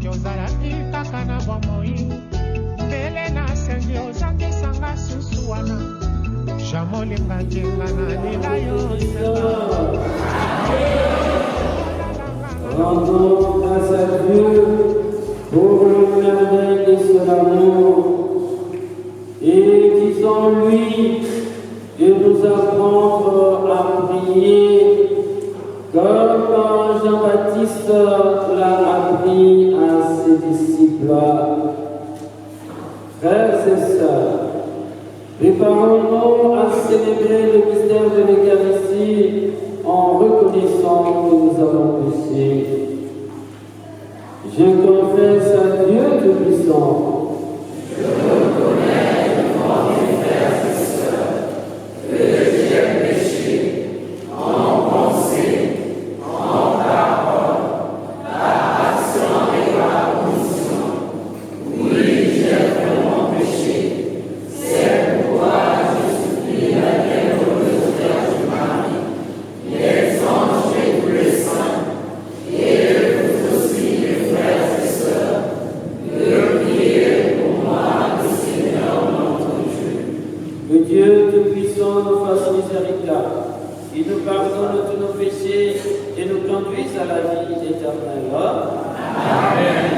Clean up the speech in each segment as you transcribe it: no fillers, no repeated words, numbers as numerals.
soki ozalaki kaka na bomoi mbele nasengi ozangisanga susu wana jamolinga ngenga na lela yo Rendons grâce à Dieu pour le merveille de son amour et disons-lui de nous apprendre à prier comme Jean-Baptiste l'a appris à ses disciples. Frères et sœurs, préparons-nous à célébrer le mystère de l'Eucharistie en reconnaissant que nous avons péché. Je confesse à Dieu Tout-Puissant. Je reconnais devant mes frères et sœurs que j'ai péché en pensée, en parole, par action et par omission. Oui, j'ai vraiment péché. C'est pourquoi je supplie la bienheureuse Vierge Marie, les anges et tous les saints, et vous aussi, mes frères et sœurs, de prier pour moi, le Seigneur notre Dieu. Que Dieu Tout-Puissant nous fasse miséricorde, il nous pardonne tous nos péchés et nous conduise à la vie éternelle. Amen.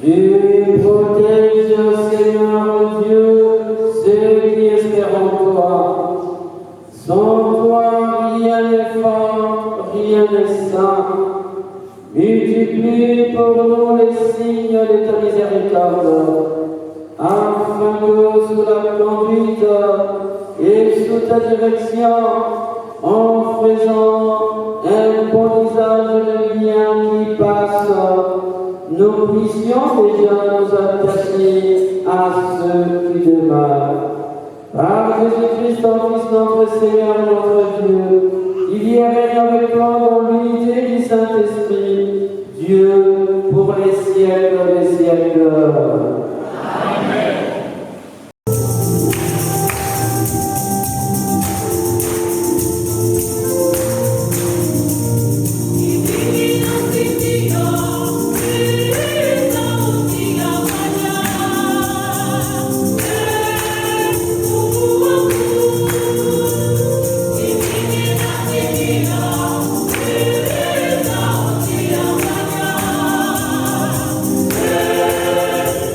Et protège, Seigneur Dieu, ceux qui espèrent en toi. Sans toi, rien n'est fort, rien n'est saint. Multiplie pour nous les signes de ta miséricorde, afin que sous la conduite et sous ta direction, en faisant un bon usage de bien qui passe, nous puissions déjà nous attacher à ceux qui demeurent. Par Jésus-Christ, ton Fils, notre Seigneur et notre Dieu, il y règne avec toi dans l'unité du Saint-Esprit, Dieu, pour les siècles des siècles. Amen.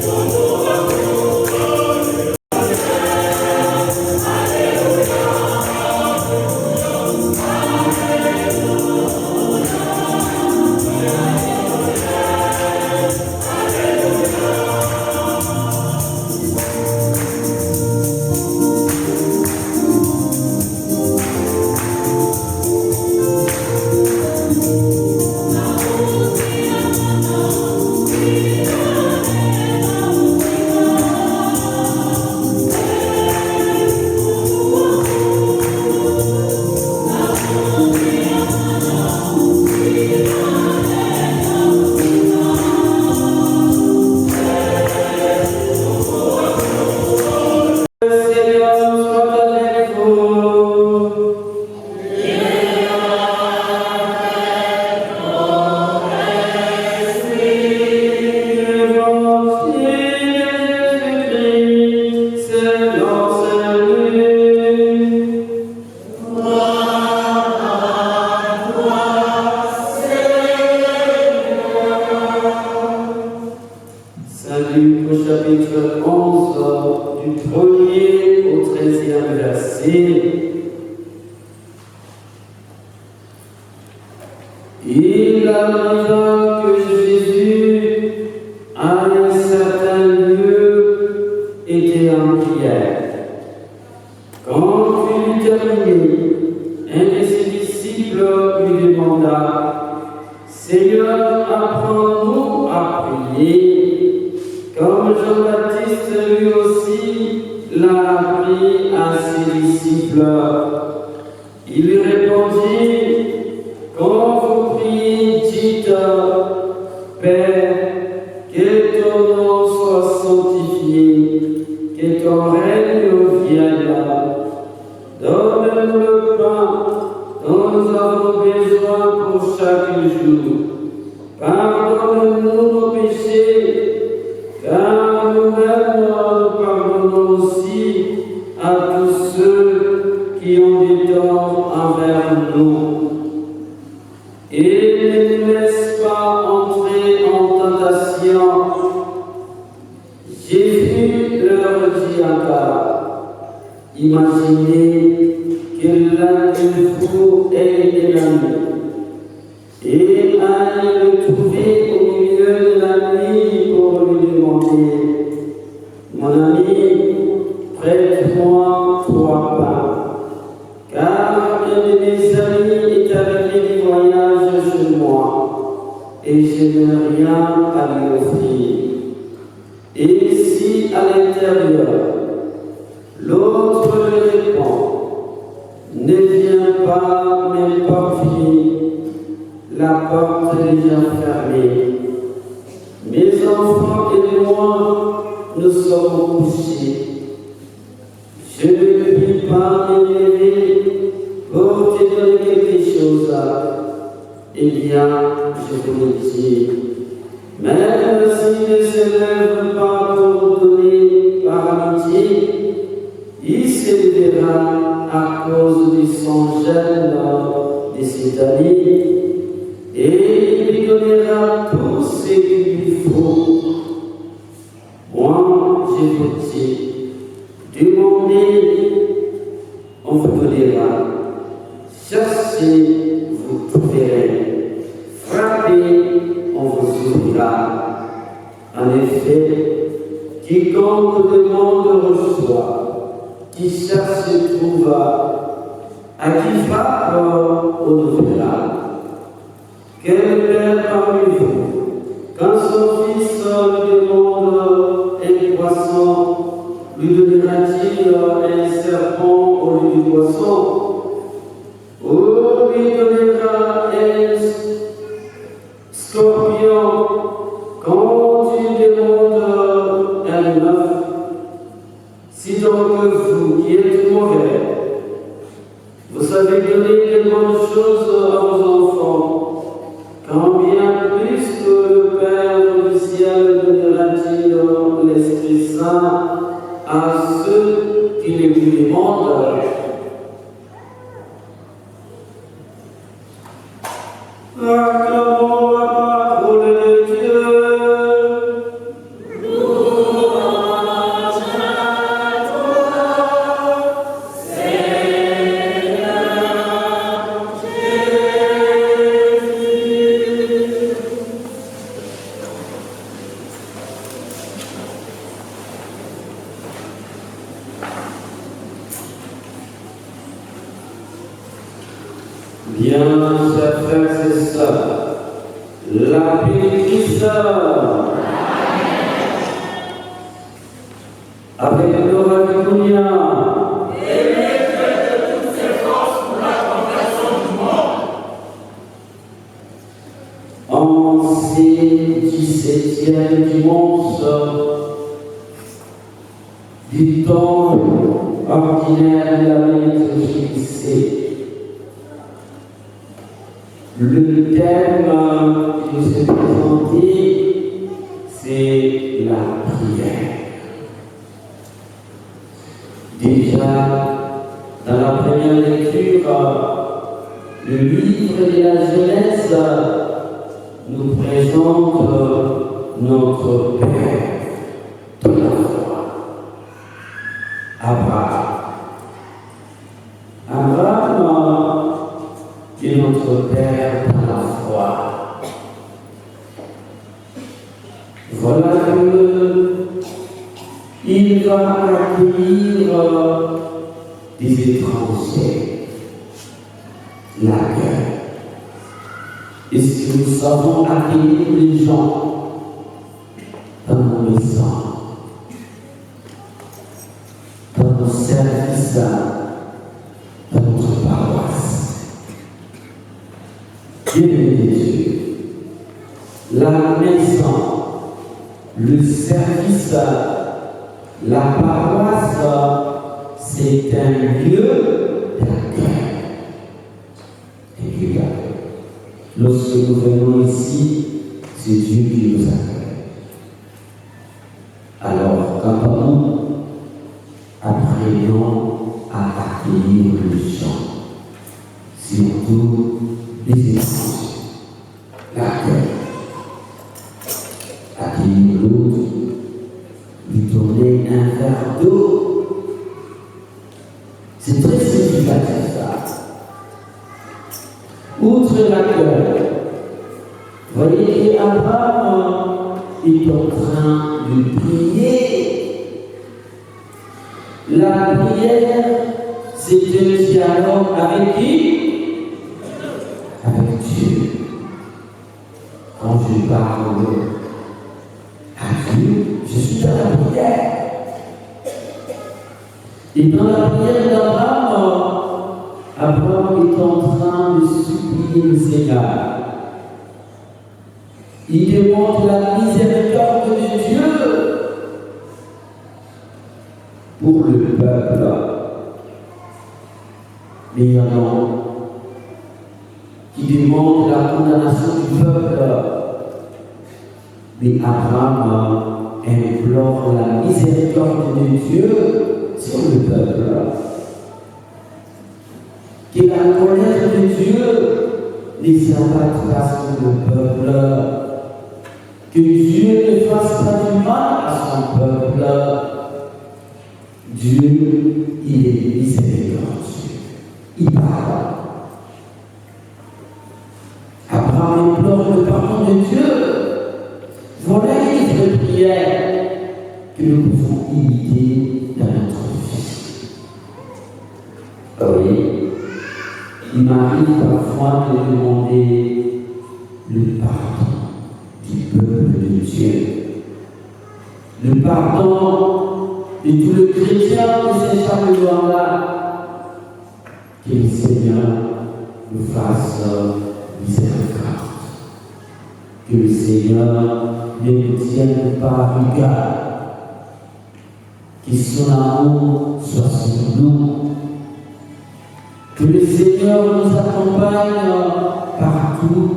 Oh chapitre 11, du 1er au 13e verset. Il arriva que Jésus, à un certain lieu, était en prière. Quand il eut terminé, un de ses disciples lui demanda « Seigneur, apprends-nous à prier, comme Jean-Baptiste lui aussi l'a appris à ses disciples. » Il lui répondit « Quand vous priez, dites « Père, que ton nom soit sanctifié, que ton règne vienne. Donne-nous le pain dont nous avons besoin pour chaque jour. Pardonne-nous nos péchés, car nous-mêmes nous pardonnons aussi à tous ceux qui ont des torts envers nous. Et ne nous laisse pas entrer en tentation. » Jésus leur dit encore, « Imaginez que l'un de vous est ennemi, et aille le trouver au milieu de la nuit pour lui demander, « Mon ami, prête-moi 3 pains, car un de mes amis est arrivé du voyage chez moi, et je n'ai rien à lui offrir. » Et si à l'intérieur, l'autre lui répond, « Ne viens pas m'importuner, la porte est déjà fermée. Mes enfants et moi, nous sommes couchés. Je ne puis pas me lever pour te donner quelque chose. Eh bien, je vous le dis, même s'il ne se lève pas pour donner par amitié, il se lèvera à cause de son gêne de cet ami, et il lui donnera tout ce qu'il lui faut. Moi, je vous dis, demandez, on vous donnera. Cherchez, vous trouverez. Frappez, on vous ouvrira. En effet, quiconque demande reçoit, qui cherche trouve, à qui frappe on ouvrira. Quel père parmi vous, quand son fils lui demande un poisson, lui donnera-t-il un serpent au lieu du poisson? Ou lui donnera un scorpion quand il demande un œuf? Si donc vous, qui êtes mauvais, vous savez donner les bonnes choses à vos enfants, combien plus que le Père du ciel donnera-t-il l'Esprit Saint à ceux qui le lui demandent? Acclamons la parole de Dieu. Bien, chers frères et sœurs, la bénédiction avec nos alléluia. Aimez Dieu de toutes ses forces pour la conversion du monde. En ces 17e dimanche du temps ordinaire de la liturgie, le thème qui nous est présenté, c'est la prière. Déjà, dans la première lecture, le livre de la Genèse nous présente notre Père de la foi. notre Père dans la foi. Voilà qu'il va accueillir des étrangers, l'accueil. Est-ce que nous savons accueillir les gens dans nos maisons, dans nos services, dans notre paroisse? Bien-aimés Dieu, la maison, le service, la paroisse, c'est un lieu d'accueil. Et puis, lorsque nous venons ici, c'est Dieu qui nous accueille. Alors, quant à nous, apprenons à accueillir les gens, surtout les étrangers. L'accueil. Accueillir l'autre, lui donner un verre d'eau. C'est très significatif ça. Outre l'accueil, voyez qu'Abraham est en train de prier. La prière, c'est un dialogue avec qui? Avec Dieu. Quand je parle à Dieu, je suis dans la prière. Et dans la prière d'Abraham, Abraham est en train de supplier le Seigneur. Il demande la miséricorde de Dieu pour le peuple. Mais il y en a qui demandent la condamnation du peuple. Mais Abraham implore la miséricorde de Dieu sur le peuple. Que la colère de Dieu les abatte pas sur le peuple. Que Dieu ne fasse pas du mal à son peuple. Dieu, il est miséricordieux. Il parle. Abraham implore le pardon de Dieu. Voilà une vraie prière que nous pouvons imiter dans notre vie. Oui, il m'arrive parfois de demander le pardon du peuple de Dieu. Le pardon de tout le chrétien de ces Charles-là. Que le Seigneur nous fasse miséricorde. Que le Seigneur ne nous tienne pas rigueur. Que son amour soit sur nous. Que le Seigneur nous accompagne partout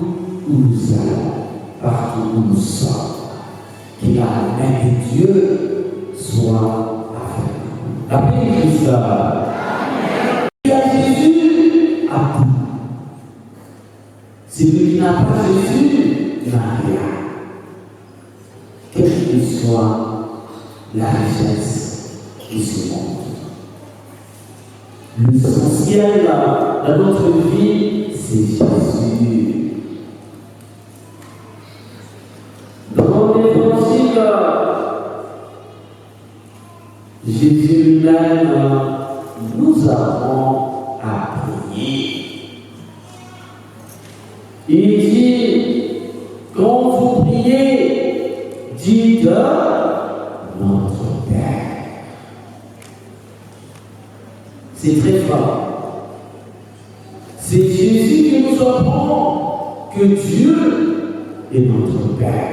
où nous allons, partout où nous sommes. Que la main de Dieu soit avec nous. La paix de Christ. Qui a Jésus a tout. Celui qui n'a pas Jésus n'a rien. Quelle que soit la richesse de ce monde. L'essentiel dans notre vie, c'est Jésus. Dans l'évangile, Jésus lui-même nous avons à prier. Il dit, quand vous priez, dites notre Père. C'est très fort. C'est Jésus qui nous apprend que Dieu est notre Père.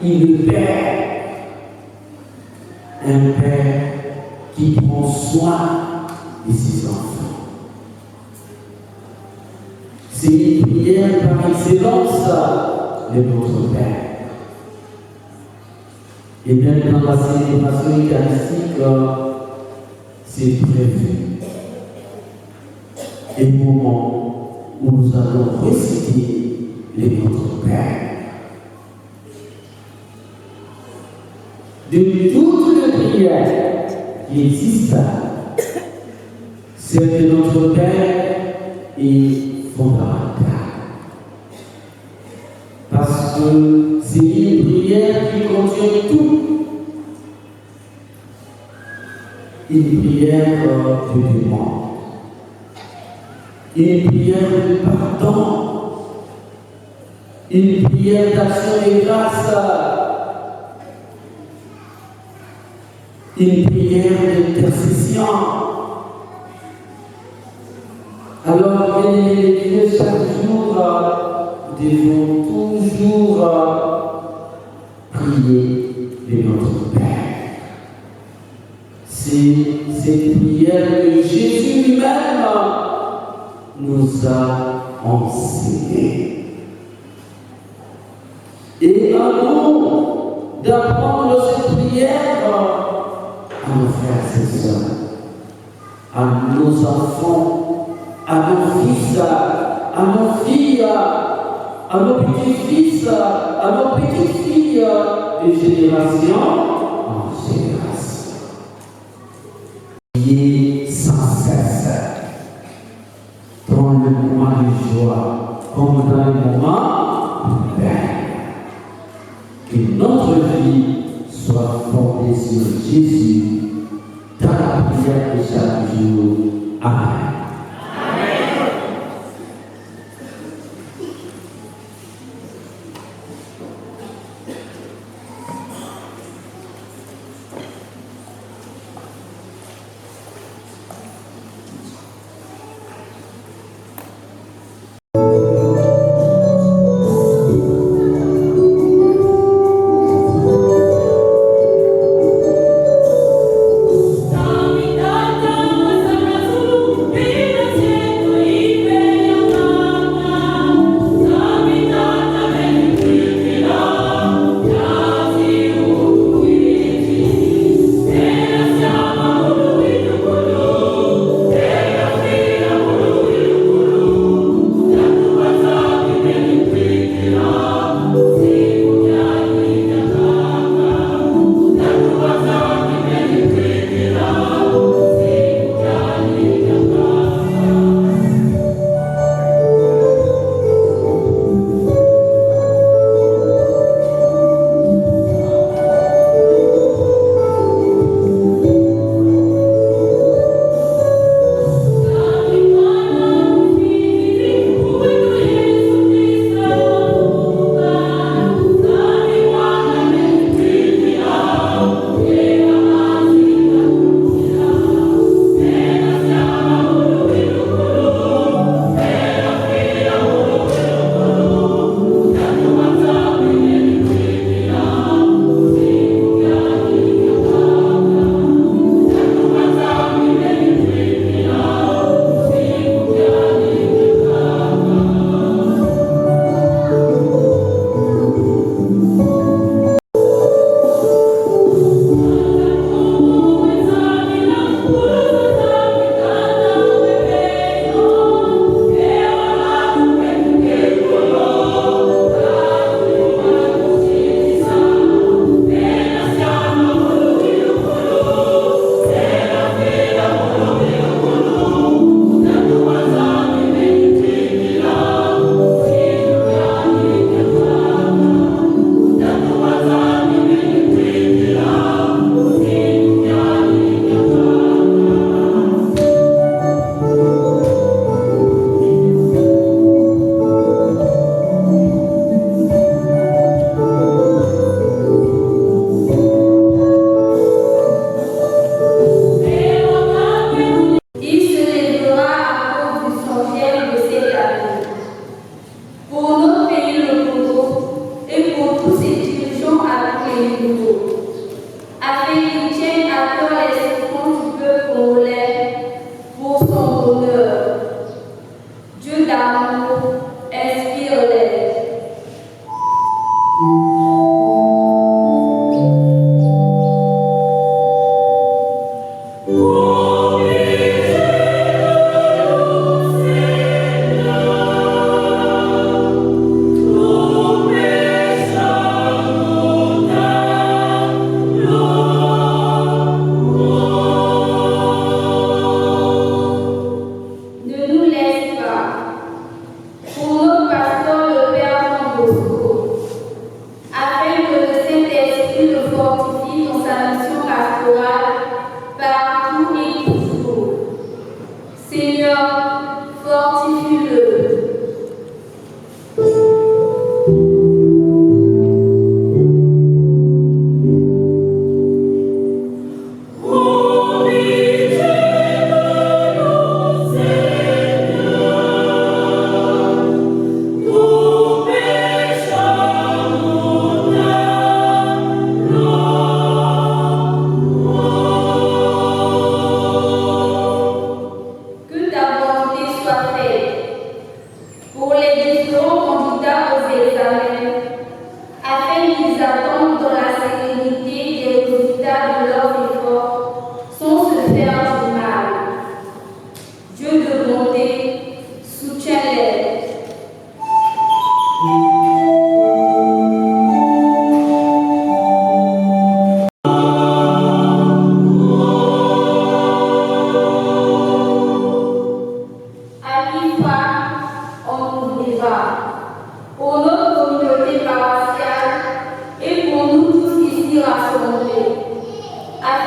Il est Père. Un Père qui prend soin de ses enfants. C'est une prière par excellence de notre Père. Et bien dans la célébration eucharistique, c'est prévu. Un moment où nous allons réciter les Notre Père. De toutes les prières qui existent, celle de notre Père est fondamentale. que c'est une prière qui contient tout. Une prière de demande, une prière de pardon, une prière d'action de grâce, une prière d'intercession. Alors, bien-aimés, chaque jour, nous devons toujours prier de notre Père. C'est cette prière que Jésus lui-même nous a enseignée. Et à nous d'apprendre cette prière à nos frères et sœurs, à nos enfants, à nos fils, à nos filles, à nos petits-fils, à nos petites-filles, de génération en génération. Priez sans cesse, dans le moment de joie, comme dans le moment de peine. Que notre vie soit fondée sur Jésus, dans la prière de chaque jour. Amen.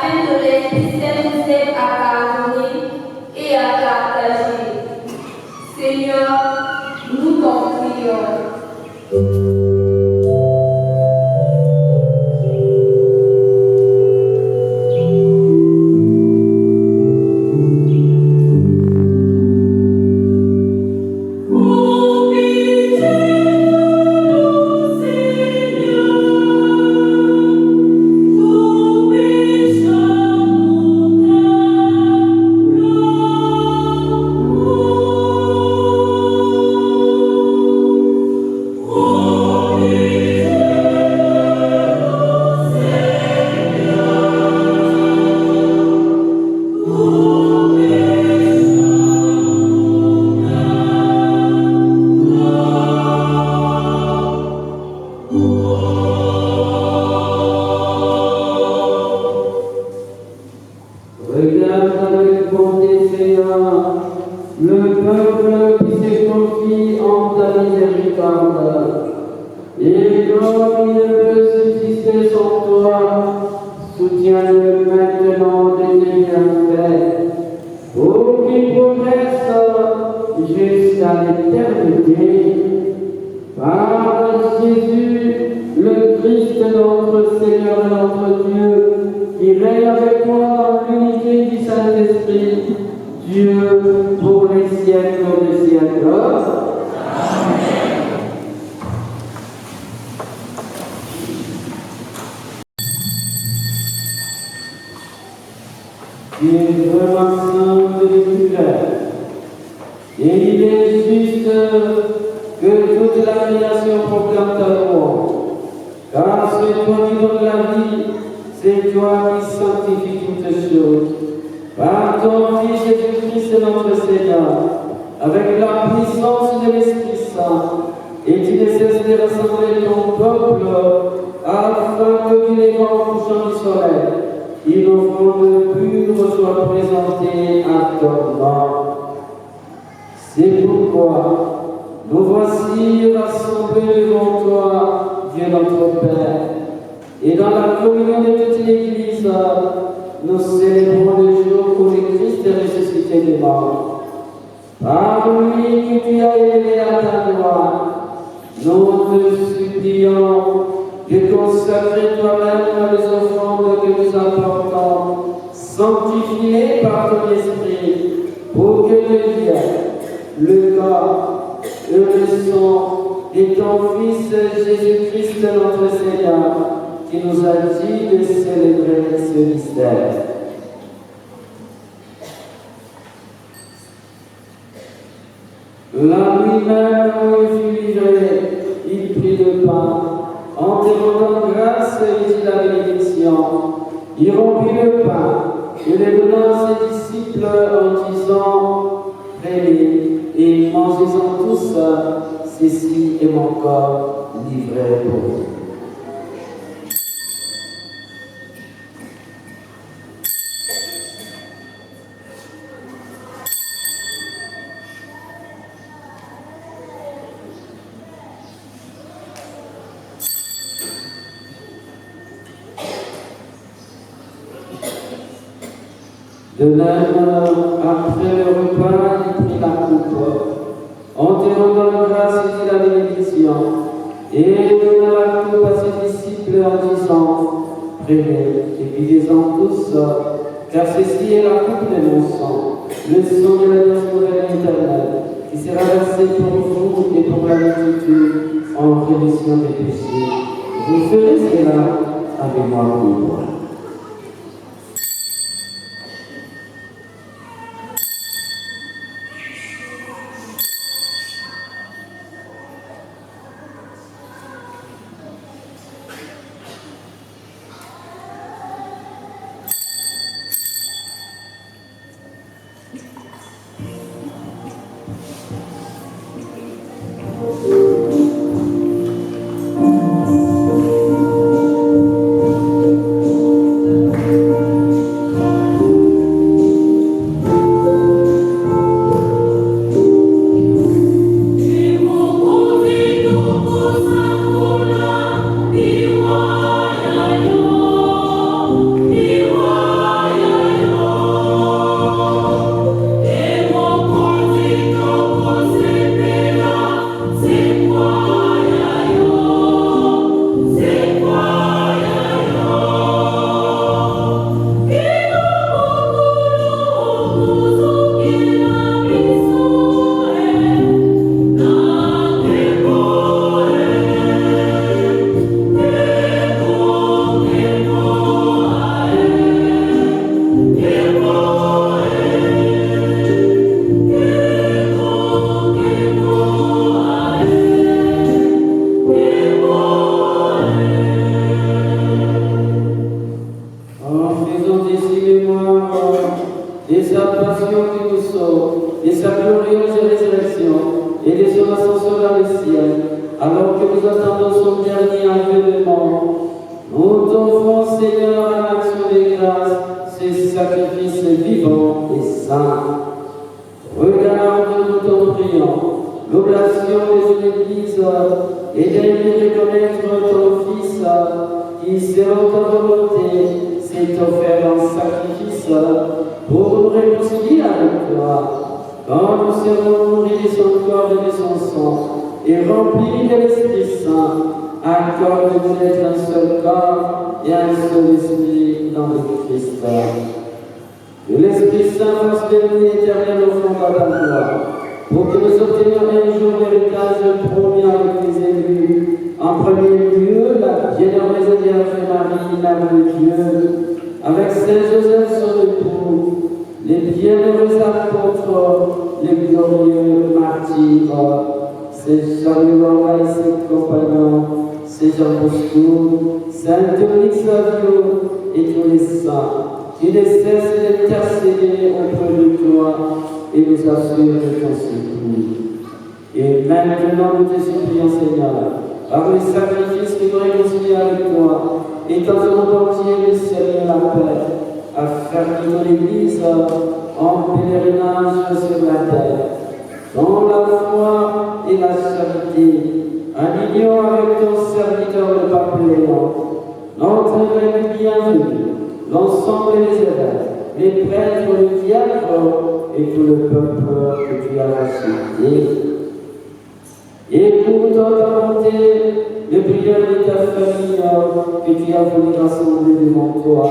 afin que l'Esprit Saint nous aide à pardonner et à partager. Seigneur, nous t'en prions. De même, après le repas, il prit la coupe. En te rendant grâce, il dit la bénédiction. Et donna la coupe à ses disciples en disant, prenez et buvez-en tous, car ceci est la coupe de mon sang, le sang de la nouvelle éternelle, qui sera versé pour vous et pour la multitude en rémission des péchés. Vous ferez cela avec moi pour moi. ici mémoire de sa passion qui nous sauve, de sa glorieuse résurrection et de son ascension dans le ciel, alors que nous attendons son dernier avènement. Nous t'offrons, Seigneur, en action de grâce, ces sacrifices vivants et saints. Regarde, nous t'en prions, l'oblation de l'Église et d'aller reconnaître ton Fils qui, selon ta volonté, s'est offert en sacrifice pour nous réconcilier avec toi. Quand nous serons nourris de son corps et de son sang et remplis de l'Esprit Saint, accorde-nous d'être un seul corps et un seul esprit dans le Christ. Que l'Esprit Saint fasse de nous l'éternel offrande à toi, pour que nous obtenions un jour l'héritage promis avec les élus. En premier lieu, la bienheureuse Vierge Marie, Mère de Dieu, avec Saint Joseph son époux, les bienheureux apôtres, les glorieux martyrs, Saint Charles et ses compagnons, Saint Jean Bosco, Saint Dominique Savio et tous les saints, qui ne cessent d'intercéder auprès de toi et nous assurent de ton secours. Et maintenant, nous te supplions, Seigneur, par le sacrifice qui nous réconcilie avec toi, et dans le monde entier le ciel et la paix, afin que ton Église, en pèlerinage sur la terre, dans la foi et la charité, en union avec ton serviteur le pape Léon, notre évêque bienvenu, l'ensemble des évêques, les prêtres, les diacres et tout le peuple que tu as racheté. Écoute ta volonté, les prières de ta famille que tu as voulu rassembler devant toi,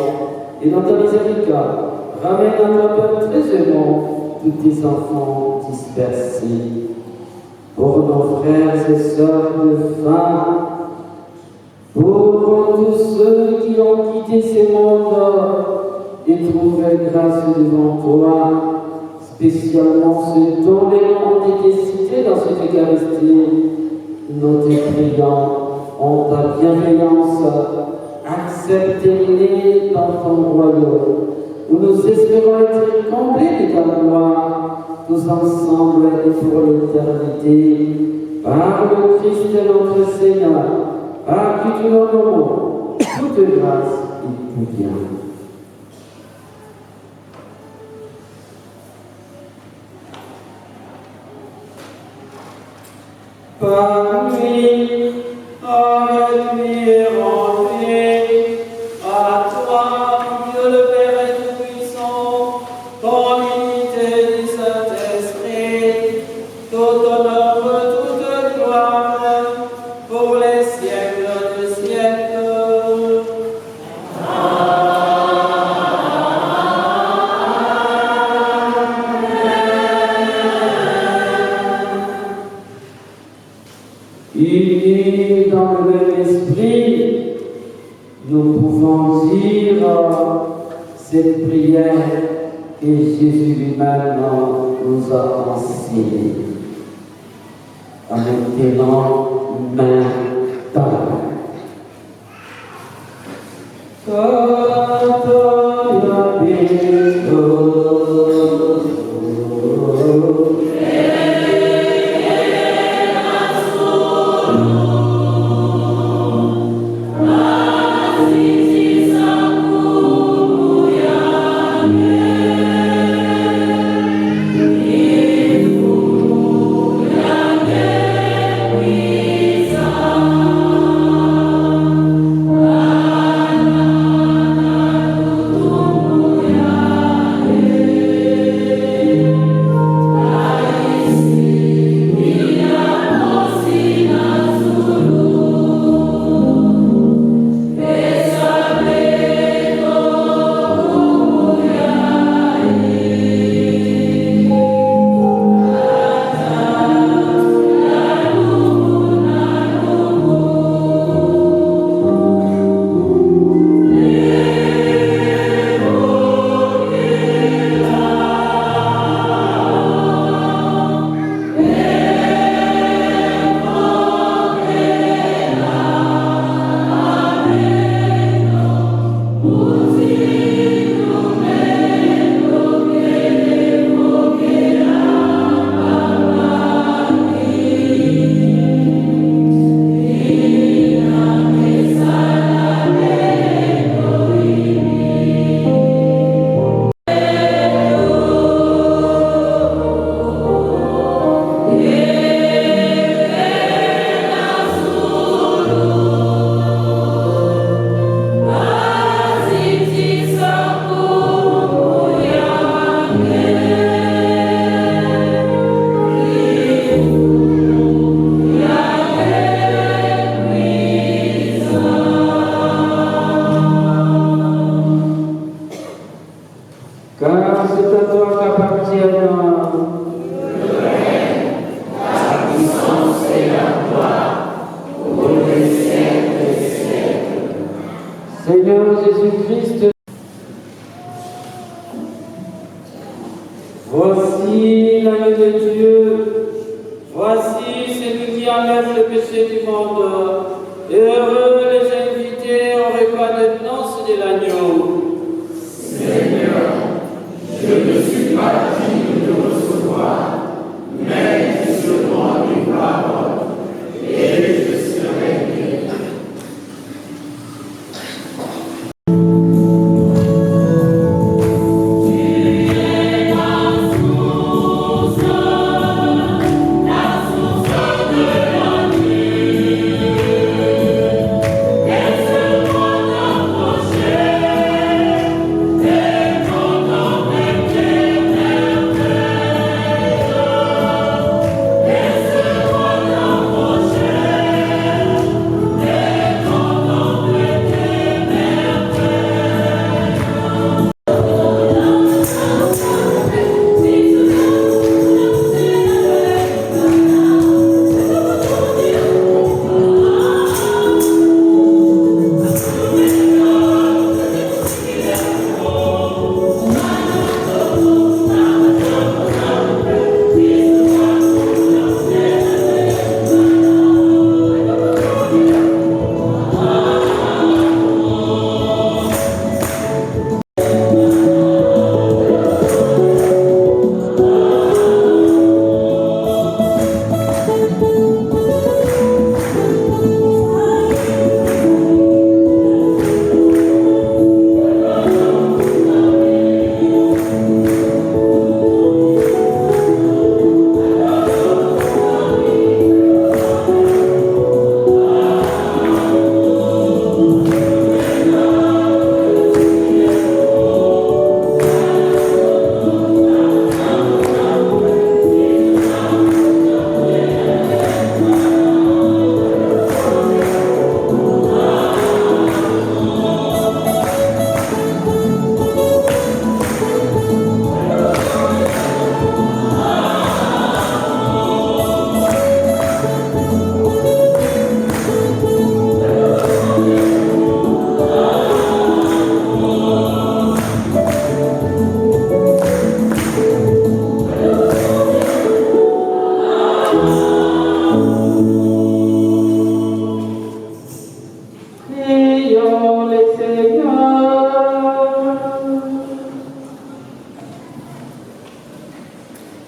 et dans ta miséricorde, ramène à ton peuple très aimant tous tes enfants dispersés. Pour nos frères et sœurs de femmes, pour tous ceux qui ont quitté ces mondes et trouvé grâce devant toi, spécialement ceux dont les noms ont été cités dans cette Eucharistie, nous te prions en ta bienveillance, accepte-les dans ton royaume, où nous espérons être comblés de ta gloire, tous ensemble et pour l'éternité, par le Christ notre Seigneur, par qui tu nous honorons, toute grâce et tout bien. Par lui, avec lui et rempli, à toi, Dieu le Père Tout-Puissant, dans l'unité du Saint-Esprit, tout honneur, toute gloire, pour les siècles des siècles. Unis dans le même esprit, nous pouvons dire cette prière que Jésus lui-même nous a enseignée. Maintenant, main dans la main. car c'est à toi qu'appartiennent le règne, la puissance et la gloire, pour les siècles des siècles. Seigneur Jésus-Christ, voici l'agneau de Dieu, voici celui qui enlève le péché du monde. Heureux les invités au repas de noces de l'agneau. Seigneur, je ne suis pas digne de recevoir, mais dis seulement une parole, et je serai guéri.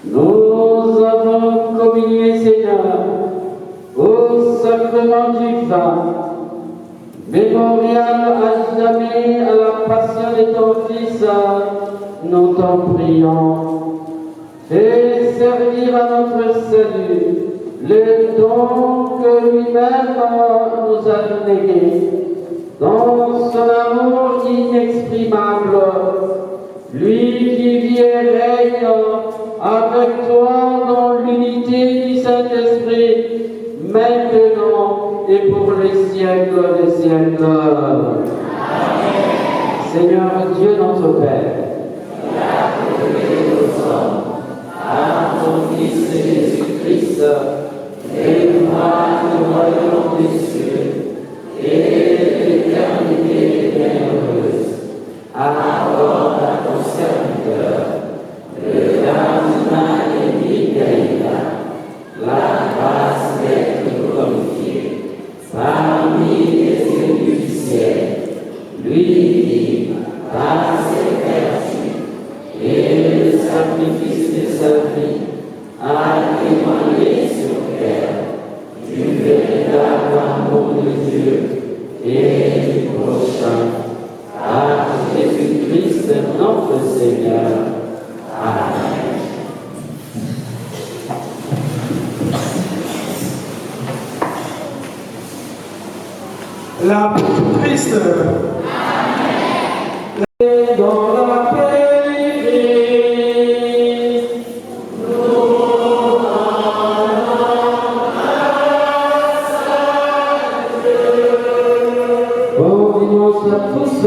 Nous avons communié, Seigneur, au sacrement du vin, mémorial à jamais à la passion de ton Fils, nous t'en prions. Fais servir à notre salut le don que lui-même nous a légué. Dans son amour inexprimable, lui qui vit et règne avec toi dans l'unité du Saint-Esprit, maintenant et pour les siècles des siècles. Amen. Seigneur Dieu notre Père, qui a donné aux hommes, à ton Fils Jésus-Christ, les droits du royaume des cieux et l'éternité bienheureuse. Accorde à ton serviteur, le cardinal Michael, la grâce d'être glorifié parmi les élus du ciel, lui qui, par ses vertus et le sacrifice de sa vie, a témoigné sur terre du véritable amour de Dieu et du prochain, par Jésus-Christ notre Seigneur. Amen. La paix du Christ. et dans la paix du Christ, bon dimanche à tous.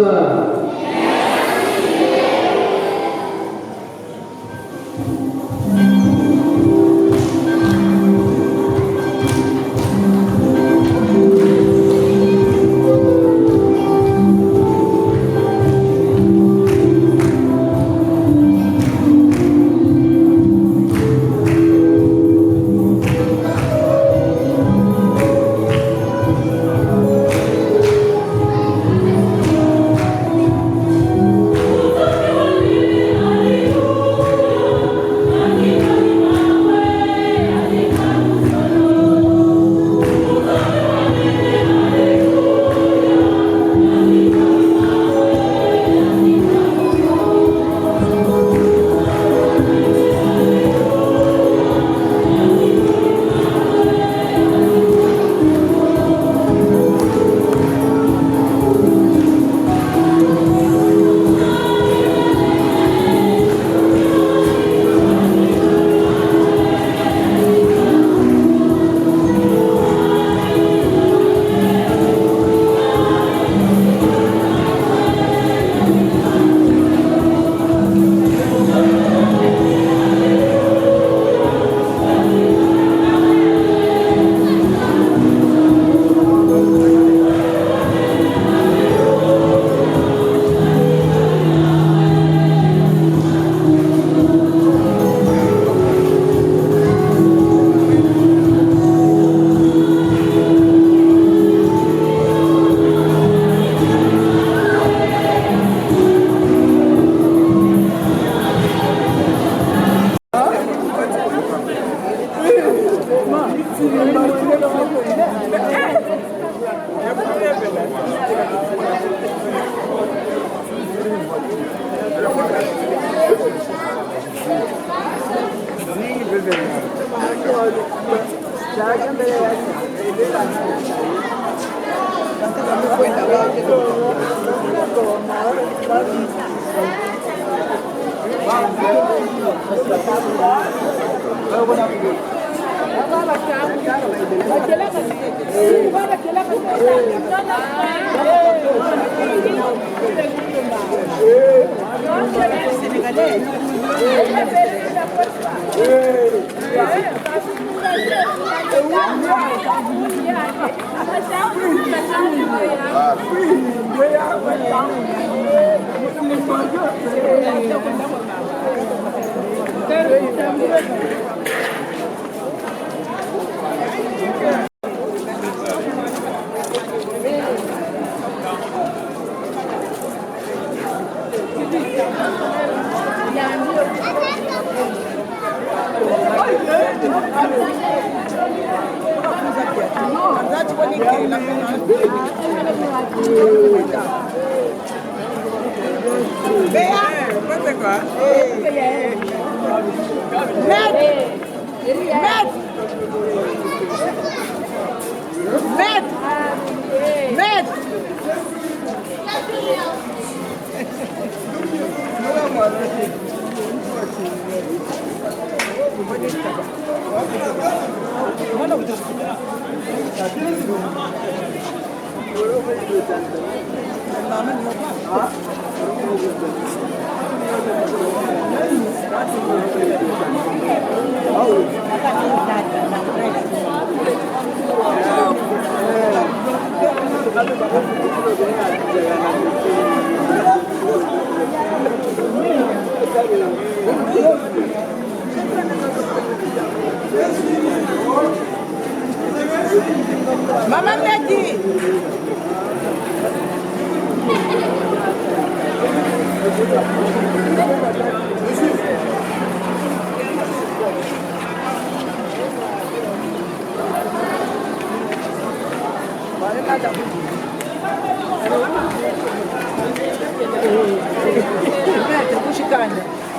Mama Medi.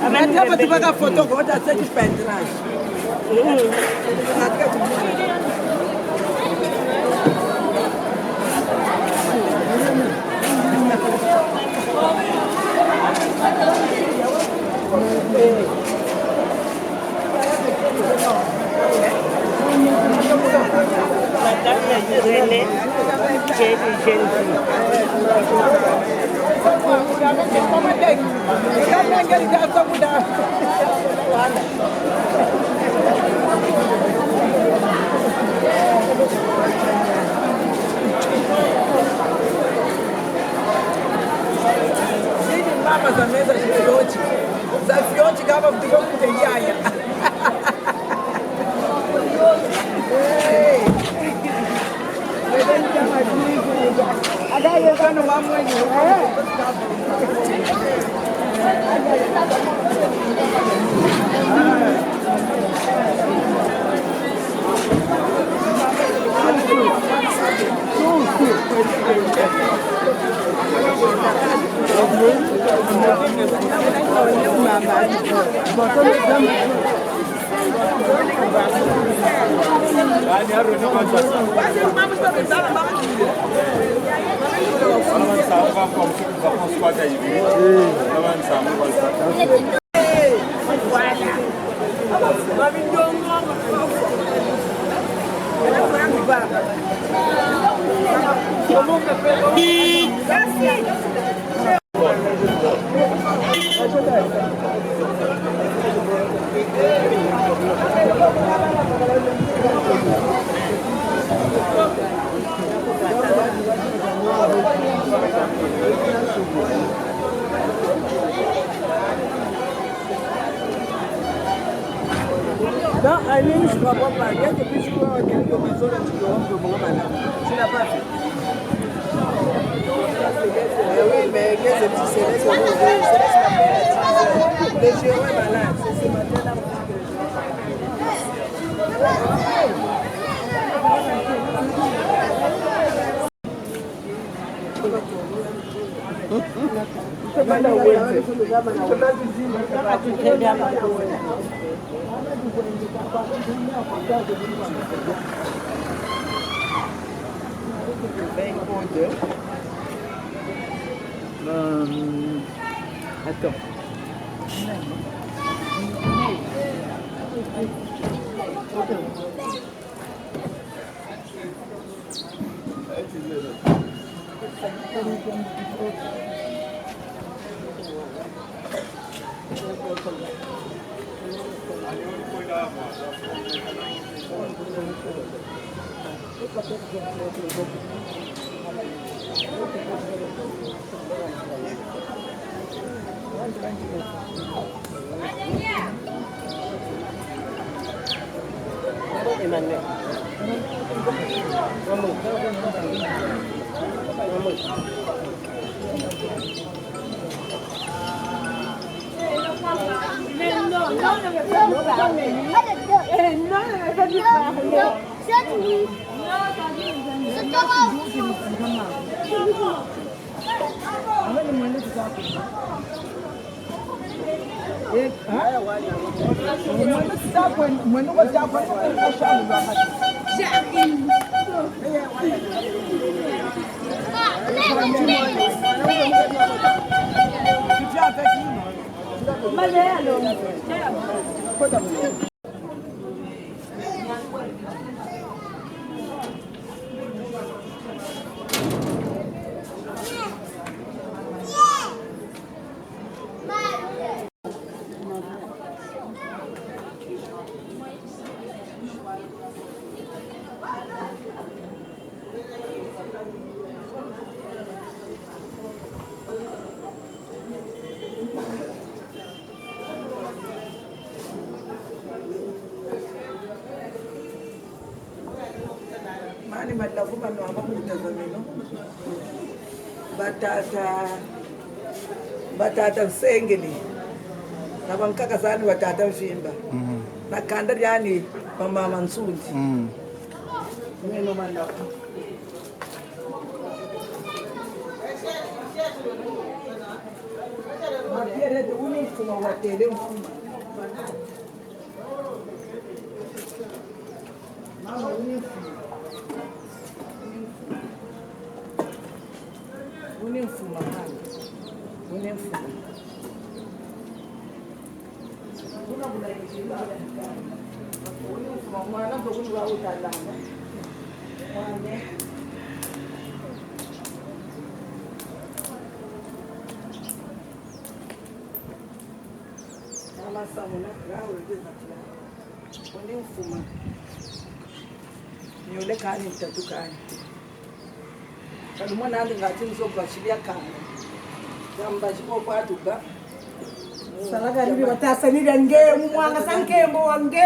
Andiamo a fare foto con la sede spendere. Mama za mesa Fiote. Za Fiote kama mtu kutengea. Ada kana mama Non, Aline, je ne comprends pas. Il y a des petits joueurs qui ont besoin de tu n'as pas fait. Oui, mais il y a des petits célestes. Les géants sont malades. C'est ce matin-là. Attends. Emmanuel. batata sengeli nabankakazani batata mfimba nakanda yani mama Nsundi mweno manda mapierete unifuma watele mfuma mama unifuma unifuma unifuma mwana ndokuti wautalanga mwane amasamuna gawe ngizatla unifuma nyole kani mtatukani kalumwa nandi ngati nzobashilia kana jamba chiko kwatuga salaga ribi batasanira nge mumwanga sankembo wange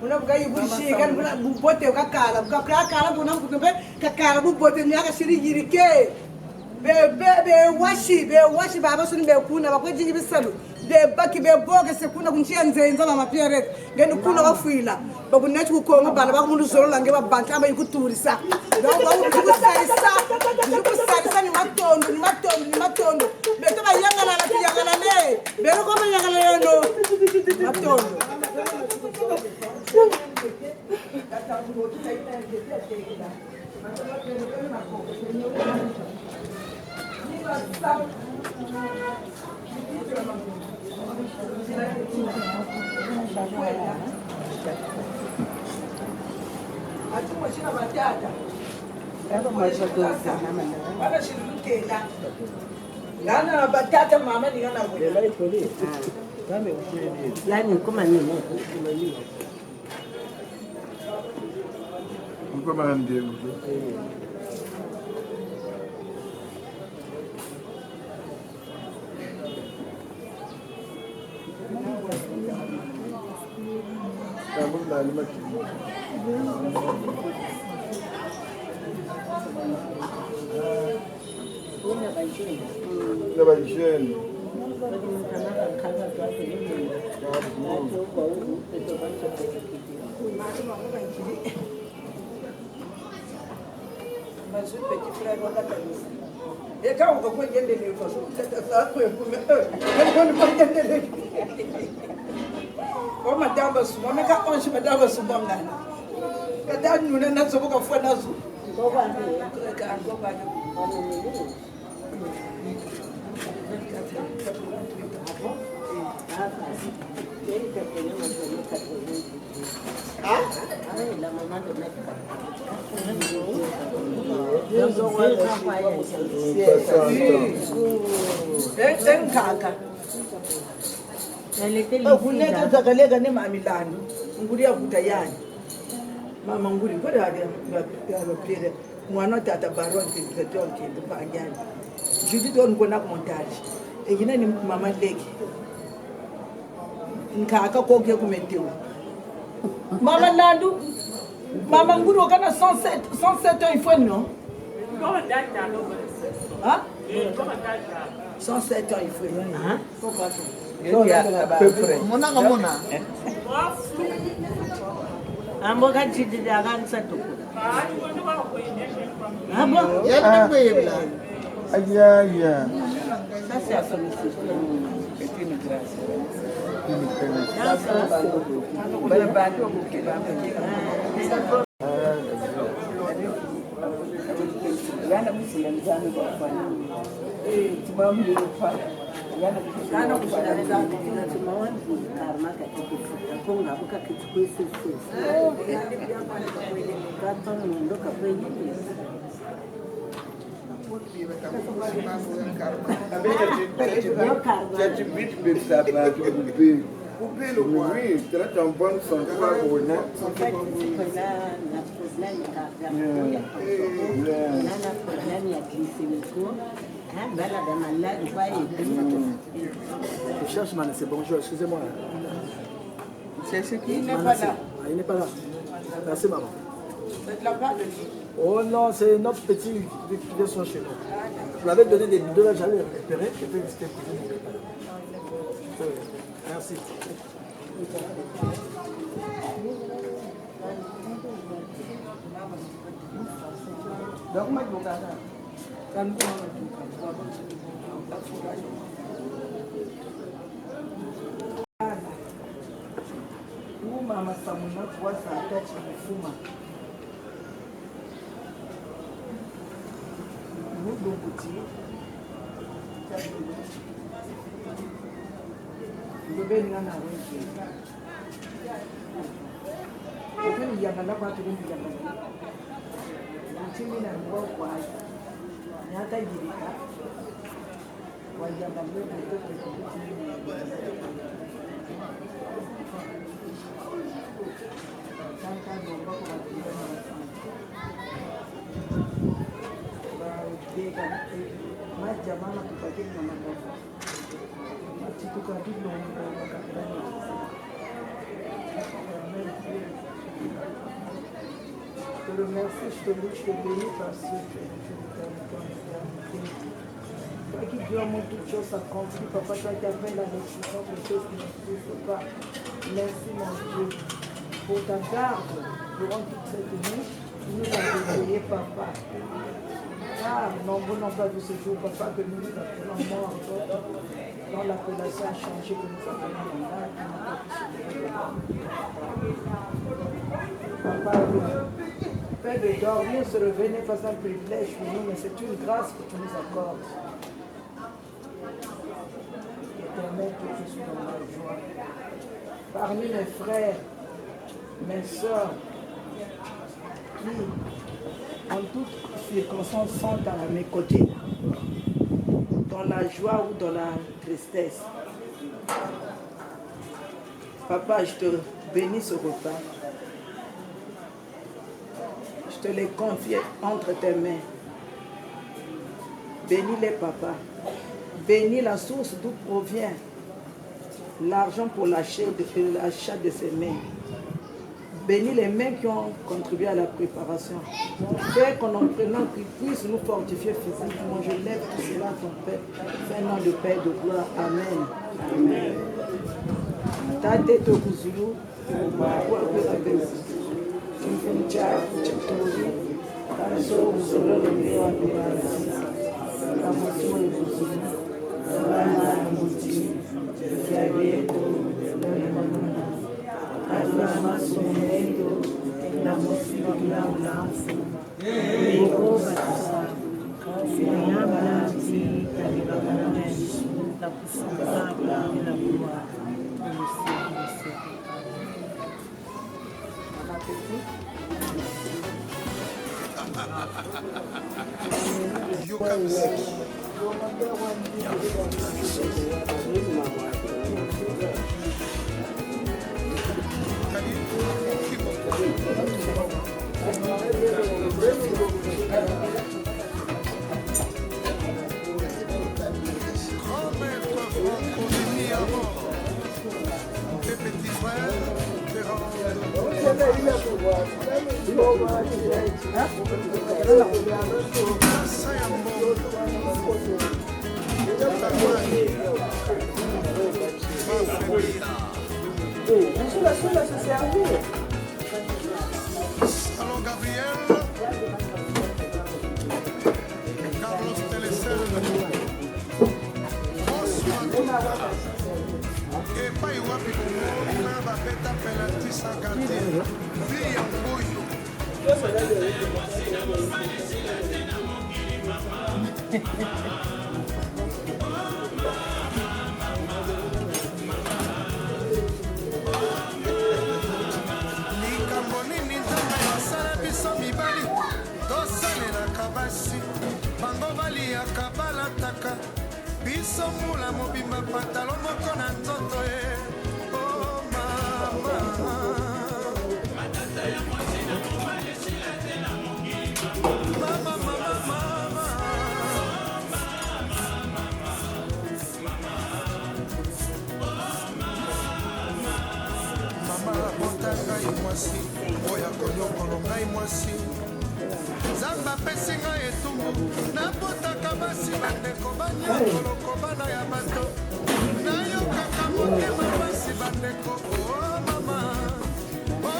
unavuga yibushika bubote ukakala ukakala bona kutombe kakala bubote myaka shirigirike be washi baba suni be kuna bakwejingi bisalu be baki be boge sekuna kunchia nzenza mama pierre ngeni kuna wafuila bakunachi kukonga bana bakumundu zolo lange babanta aba ikuturisa ndaba ukusalisa ni matondo bete bayangala na tiyangala ne bero ko bayangala no matondo Atuma china batata aba mashadoza bana shirukela ngana batata mama ningana kulela itoli kame ushiri yani kama nini Kama ndio Et quand on comprend qu'il y a des façons, c'est ça, on m'a dit, on m'a dit, madame, kada nuna na zo ka fwa na zo go ba ne ka go ba ne la maman de mettre elle était mama nguri kwenda ya mwana tata baron ke pangani Judith on kona montage egina ni mama leki nkaka koke kumentewa mama landu mama nguri okana 107 ans il faut non hein 107 ans il faut hein à peu près mona ambo kachidi dakanisa tu abo yakwebla Aïe. ça c'est à solliciter c'est une grâce Oui, très en bonne santé. Cherche Mané, c'est bonjour, excusez-moi. C'est ce qui n'est pas là. Il n'est pas là. Merci maman. C'est de la part de qui? Oh non, c'est notre petit qui vient son chez nous. Je l'avais donné des $2, j'allais récupérer et puis c'était plus. Merci. Donc, moi, je mama samuna kwa saa tatu mfuma mudo kuti ngobeni ngana wengi ngobeni yangala kwatu ndi yangala chini na ngo kwa nyata jirika wajanga mbele kutoka Je te remercie, je te loue, je te bénis parce que tu es toi qui Dieu mon toutes choses accomplies, papa, toi qui as fait la naissance de choses qui n'existent pas. Merci mon Dieu pour ta garde durant toute cette nuit. Nous avons veillé, papa. Car nombreux n'ont pas vu ce jour, papa, que nous appelons mort dans l'appellation a changé, que nous appelons malade, qui n'a pas pu se lever. Papa, fait de dormir, se lever n'est pas un privilège pour nous, mais c'est une grâce que tu nous accordes. Éternel, que je suis dans la joie. Parmi mes frères, mes soeurs, qui en toutes circonstances sont à mes côtés, dans la joie ou dans la tristesse. Papa, je te bénis ce repas. Je te les confie entre tes mains. Bénis-les, papa. Bénis la source d'où provient l'argent pour l'achat de ces mains. Bénis les mains qui ont contribué à la préparation. Fais qu'en en prenant, qu'ils puissent nous fortifier physiquement. Je lève tout cela à ton Père. Fais un nom de paix et de gloire. Amen. Amen. Tate to kuzulu, Allons Gabriel, Carlos Telecel, François et Paiwa Pico, Bapeta Penalty sans gardien, Via Boyo. Bango baliaka balataka biso mula mobimba pantalo moko na nzoto ye o mama mama bota ngai mwasi oya konyokolo ngai mwasi Zamba pesinga etumbu napotaka basi bandeko banyakoloko bana ya bato nayokaka motema basi bandeko o mama o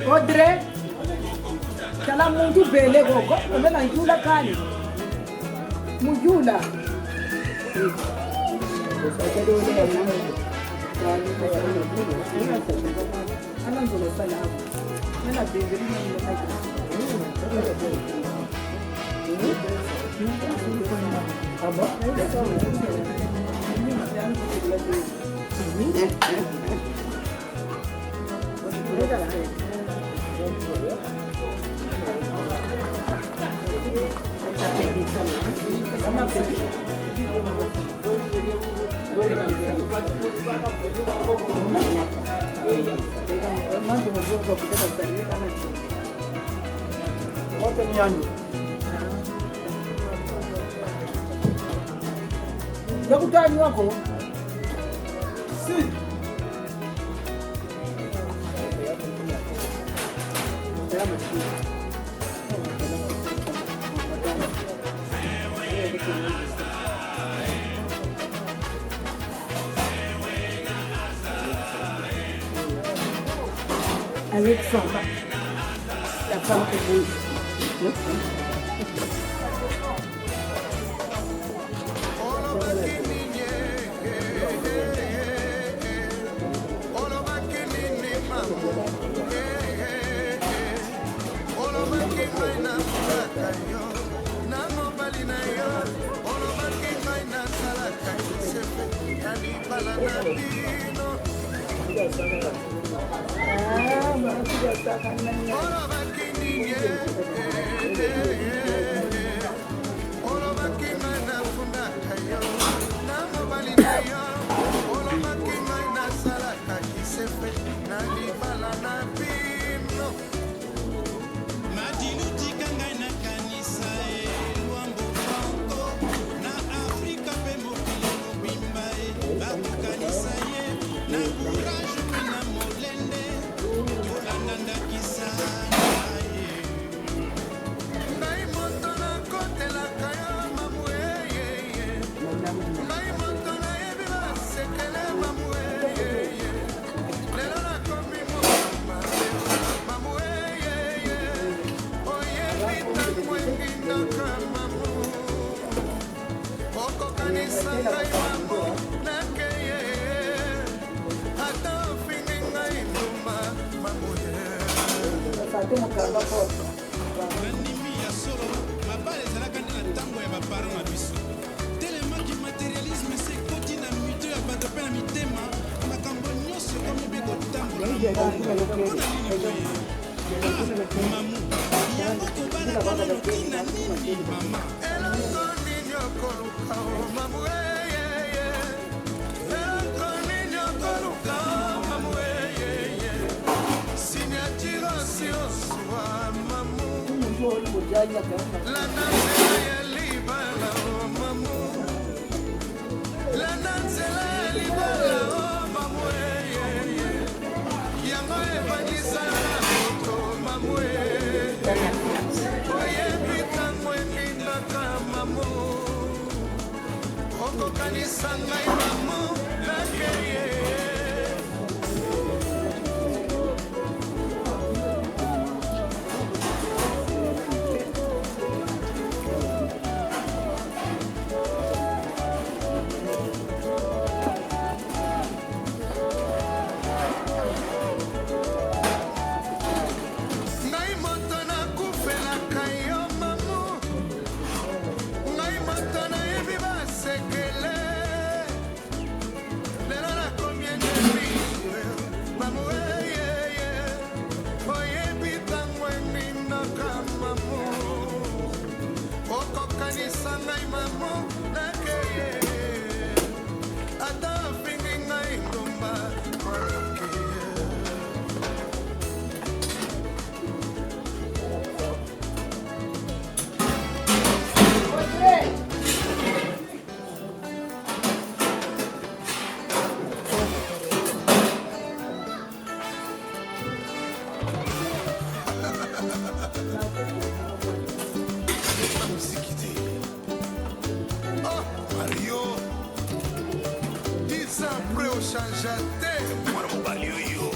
Audrey, kala muntu bele gogo, omela njula kani. Mujula. Nakutani wako? Si. Avec son la femme que vous. Mario,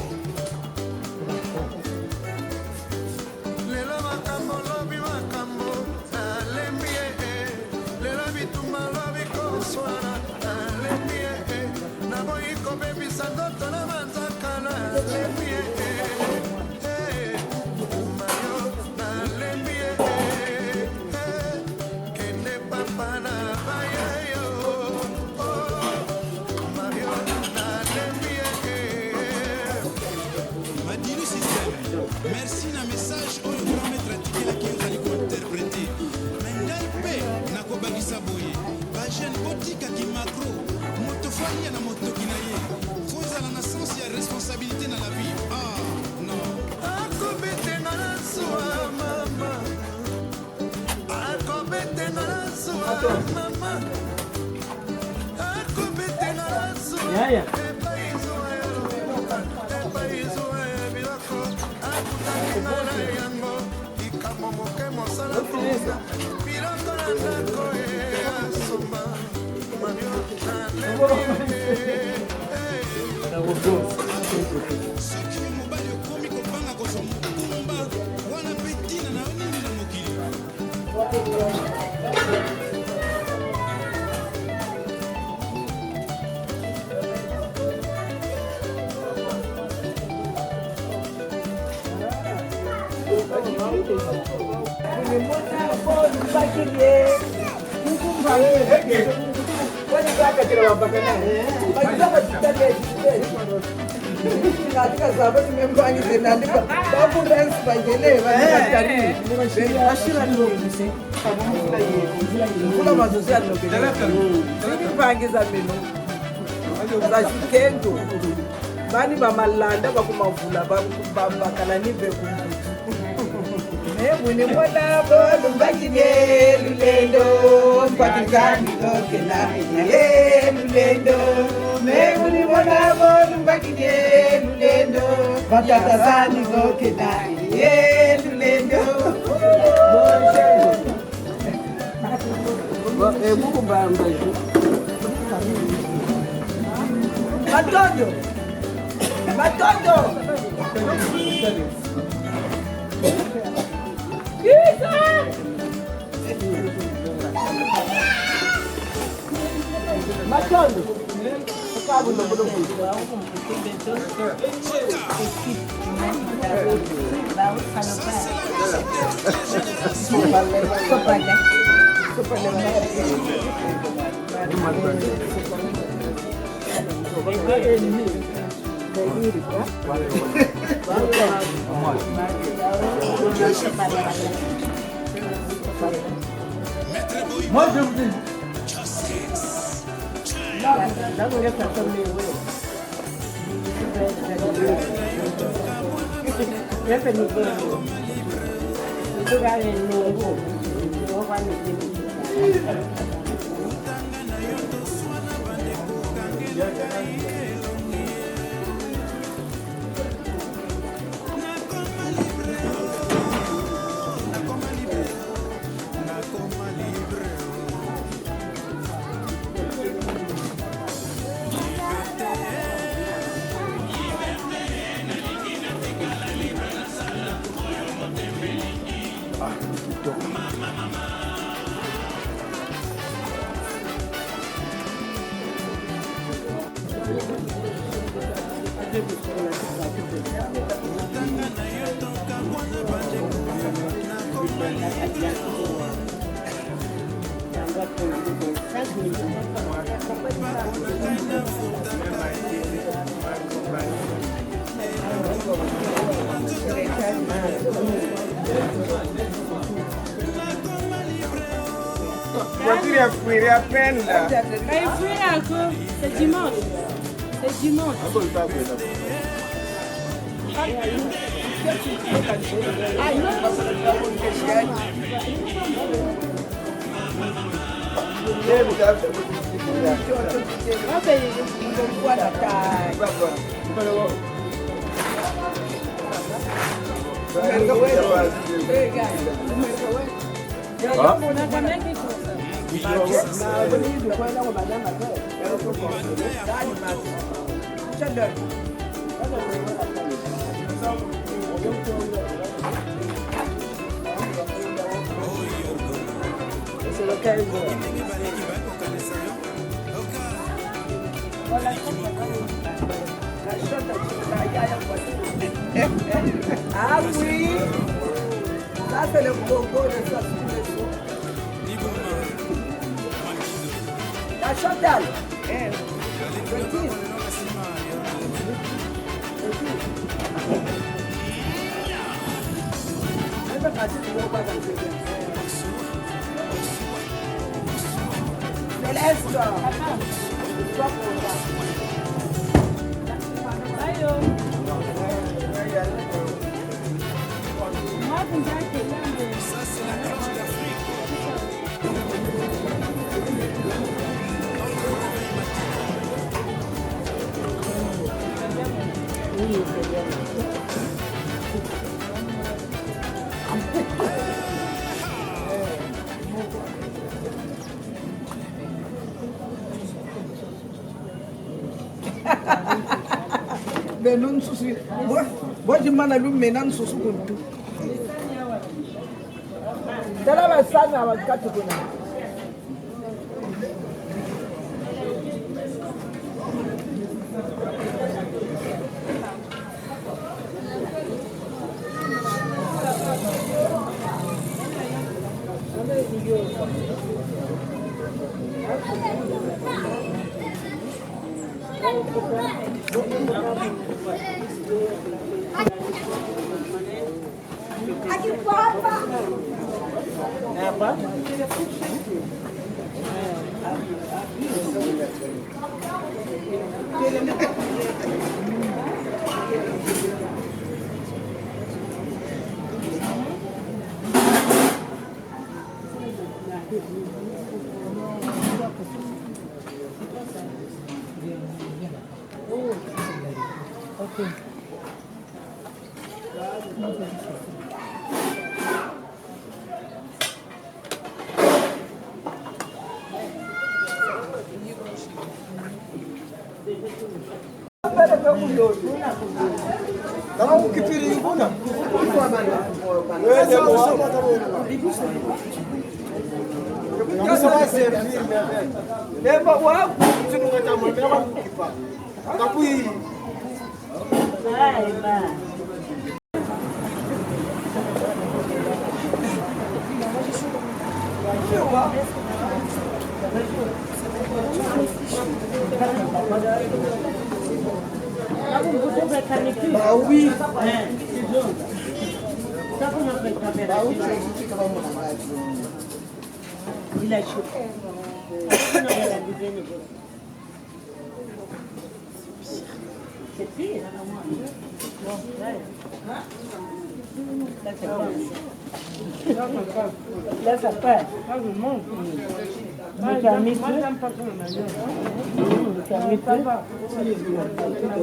Bani bamalanda bakumavula bakalani beku Mweni mwana bolu mbakine lulendo Mpakizani loke na lulendo Mweni mwana bolu mbakine lulendo Mpakizani loke na lulendo Matondo Matondo Matondo Moi je vous dis. Là, vous êtes assemblés, oui. Voiture à fuir à peine là. C'est dimanche. C'est dimanche. C'est lequel Ah oui, ça c'est le Congo de sa La Chantal. non susu boji mana lu menan susu kuntu dala ba sana ba katu kuna Aqui papa. Apa? Okay. Kama ukipiri mbona? Bah oui. Ça comment on fait caméra? Il a chaud. C'est pire. Là, c'est bon. Là, ça passe. Le calme peu. Le calme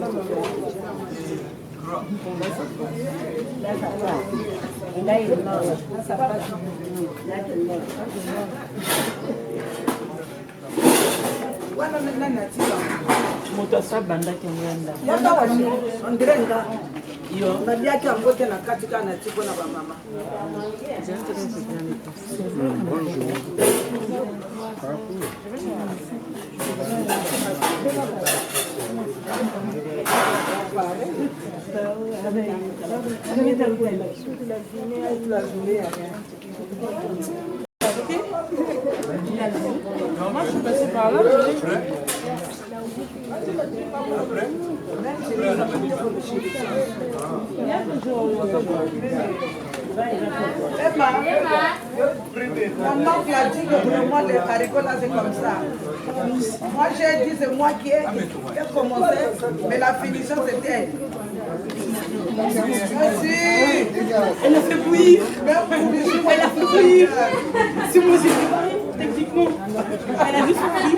peu. Là, ça passe. Et là, il est mort. Là, ça passe. Là, il est mort. Wana mena natika. Moto asabandaki ngenda. Yaka washi ondirenga. Yo, nadiaki angote na katika na tiko na ba mama. Moi, je suis passée par là. Mon oncle a dit que pour moi, les haricots là, c'est comme ça. Moi, j'ai dit, c'est moi qui ai commencé, mais la finition, c'était elle. Merci. Elle a fait bouillir. Elle a fait bouillir. C'est moi, j'ai préparé, techniquement. Elle a juste bouilli.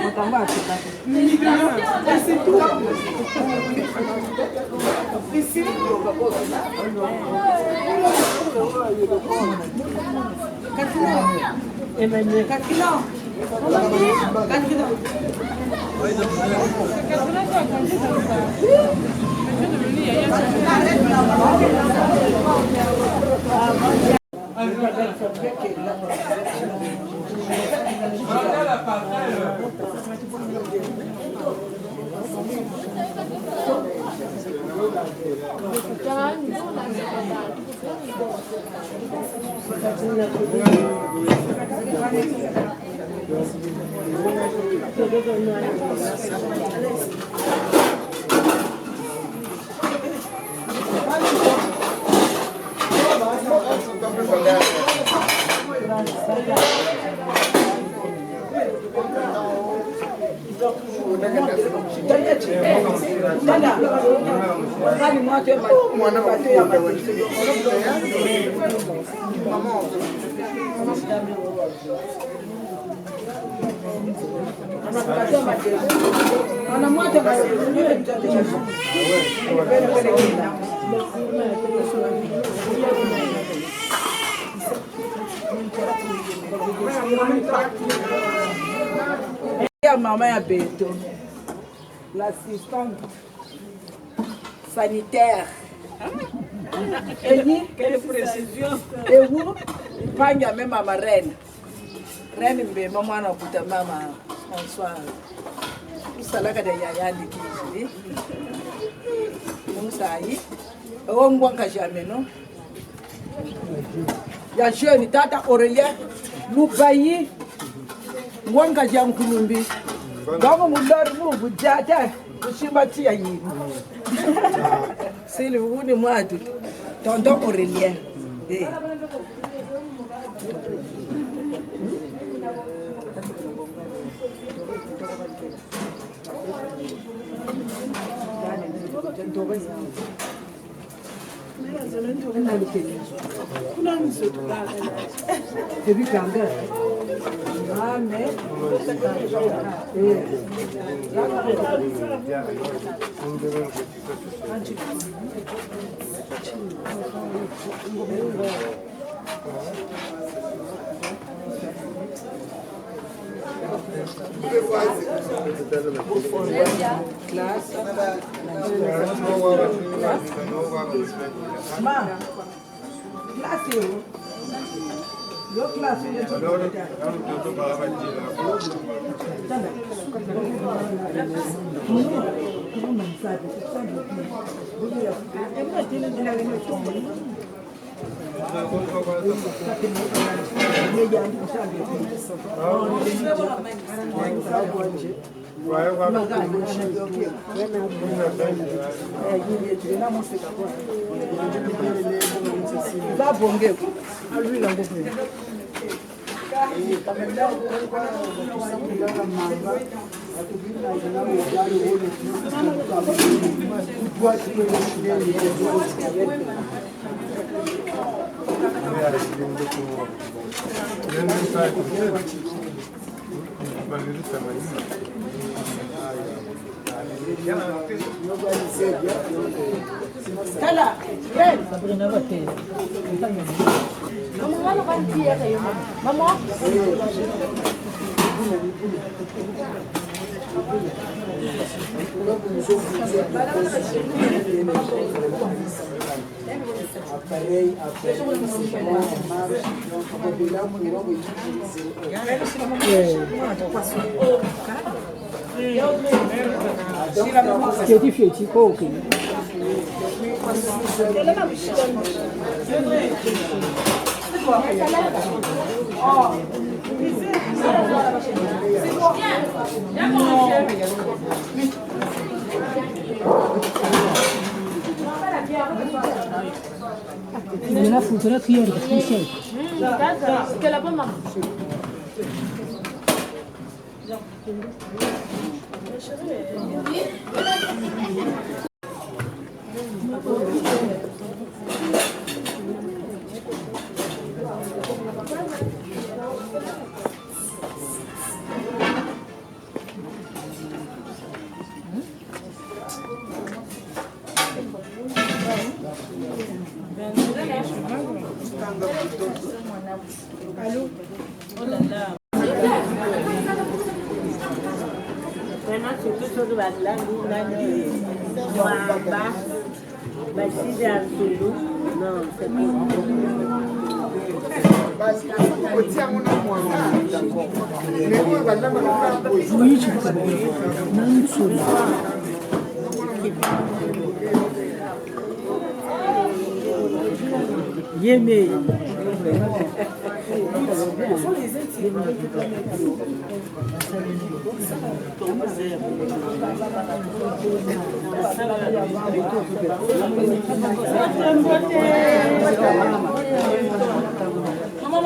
Mais c'est tout. Ici. Emmanuel. Maman à Beto, l'assistante sanitaire. Quelle précision. Et vous, pas même à ma reine. Reine, mais maman n'a pas de maman. Bonsoir. Tout ça là, quand il y a des qui on s'aille. On voit que jamais, non? Il y a jeune, tata Aurélien, Moubayi, Mwanga Jankulumbi. Donc, mon dormo, vous dites, je suis bâti à y. C'est le vous de moi, tonton Aurélien.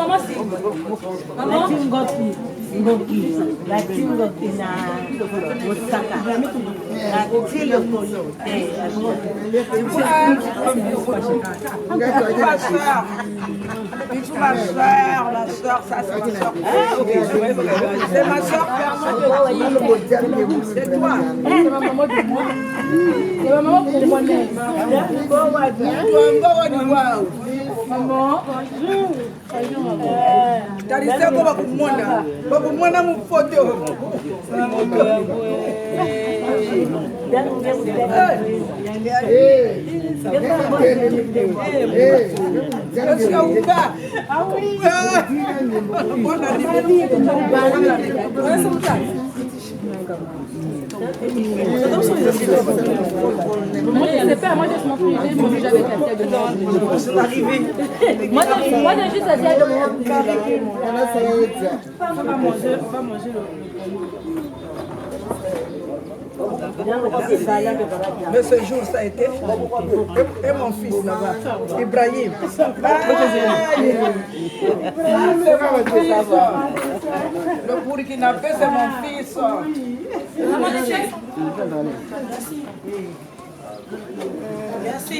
maman si. Maman. Ngoki na Osaka. La soeur, ça c'est ma soeur. C'est ma soeur. C'est toi. C'est ma maman de moi. C'est ma maman pour moi. Maman. Talisa ko bakumona mu photo. Moi je sais pas, moi je m'en suis mangé avec un tête de moi j'ai juste essayé de manger. Mais ce jour, ça a été. Et mon fils là-bas, Ibrahim. Le Burkinabé, c'est mon fils. Merci.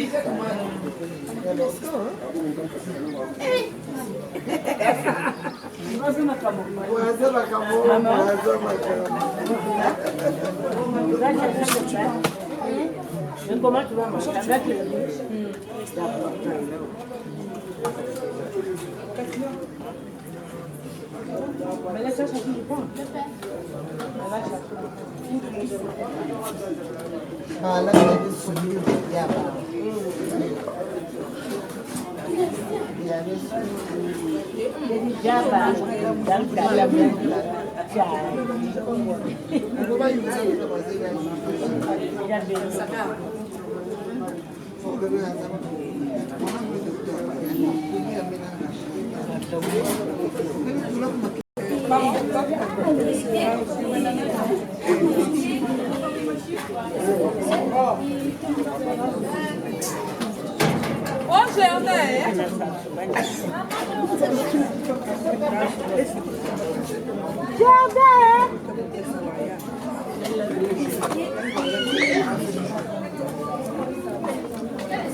Comment tu vas manger avec le mais là, ça change du point. Ah, là, il y a des souliers.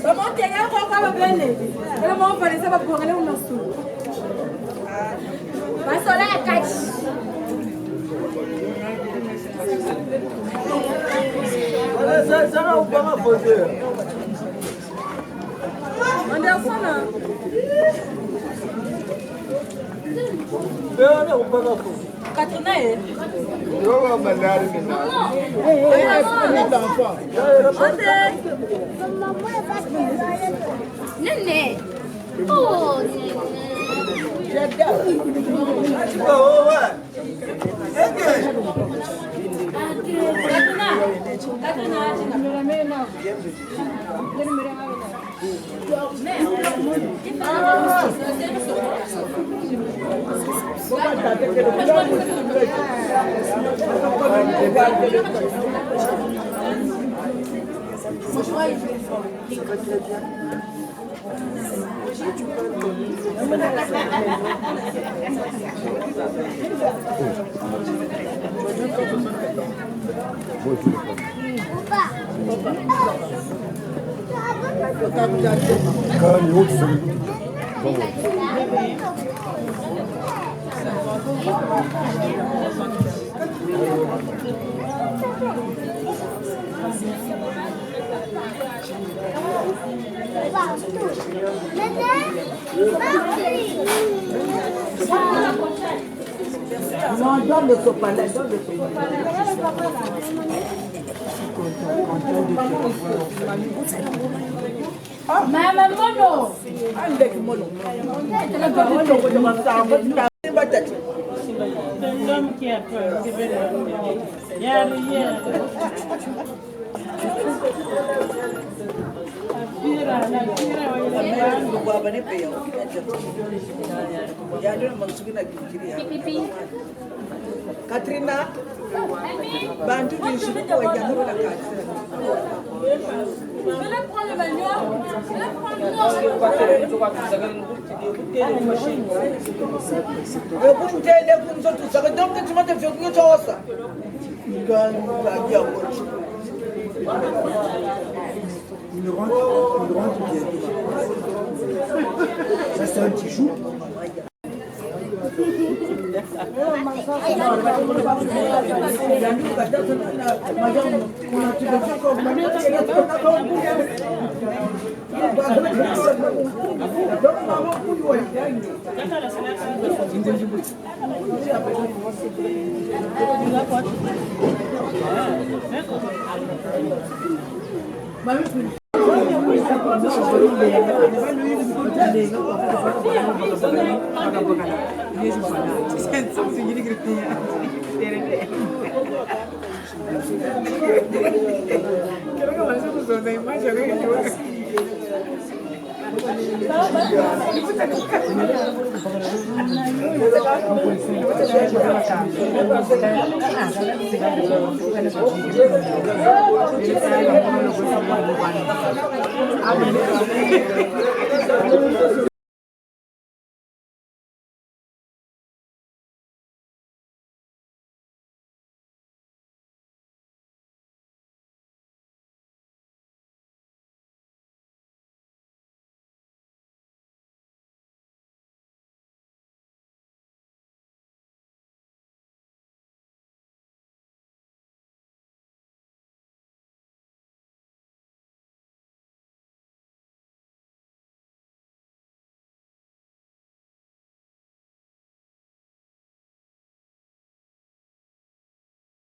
Maman, tu as encore un peu de maman, on va laisser ma pour aller au Nassau. Ma soeur est cache. Ça va ou pas ma photo? Anderson, Katrina est. Néné. Oh, Non, donne le sopalin, donne le sopalin. Maman mono. Avec mono. C'est l'homme qui a peur. Il y a rien. Katrina, bantu di shuku wa jamhuri la Katrina. Venez prendre le bagnole. Venez prendre Il rentre bien. Ça, c'est un petit chou. Amen.